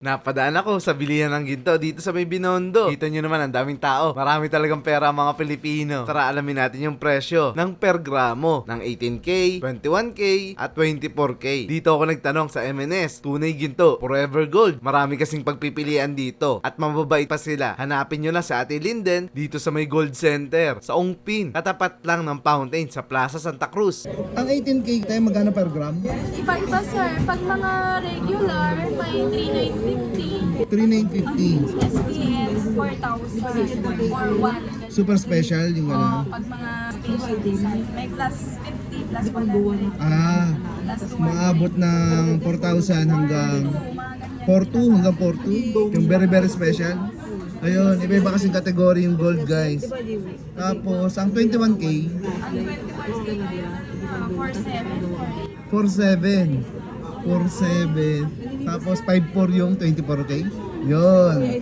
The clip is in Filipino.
Napadaan ako sa bilihan ng ginto dito sa may Binondo. Kita nyo naman ang daming tao. Marami talagang pera ang mga Pilipino. Tara alamin natin yung presyo ng per gramo ng 18K, 21K at 24K. Dito ako nagtanong sa MNS, tunay ginto, forever gold. Marami kasing pagpipilian dito at mababait pa sila. Hanapin nyo na sa Ate Linden dito sa may Gold Center sa Ongpin. Katapat lang ng fountain sa Plaza Santa Cruz. Ang 18K tayo magkano per gram? Iba-iba sir, pag mga regular, may 3,950. 3,950. SPS, 4,000 or 1. Super special yung ano. Pag mga special design, may plus 50, plus 100. Ah, Plus 200. maabot ng 4,000 hanggang 4,200 hanggang 4,200. Yung very very special. Ayun, iba-iba kasing kategory yung gold guys. Tapos, ang 21K, Ang 24K, 4,700. 4,700. 4,700. Tapos, 5,400 yung 24K. Yun.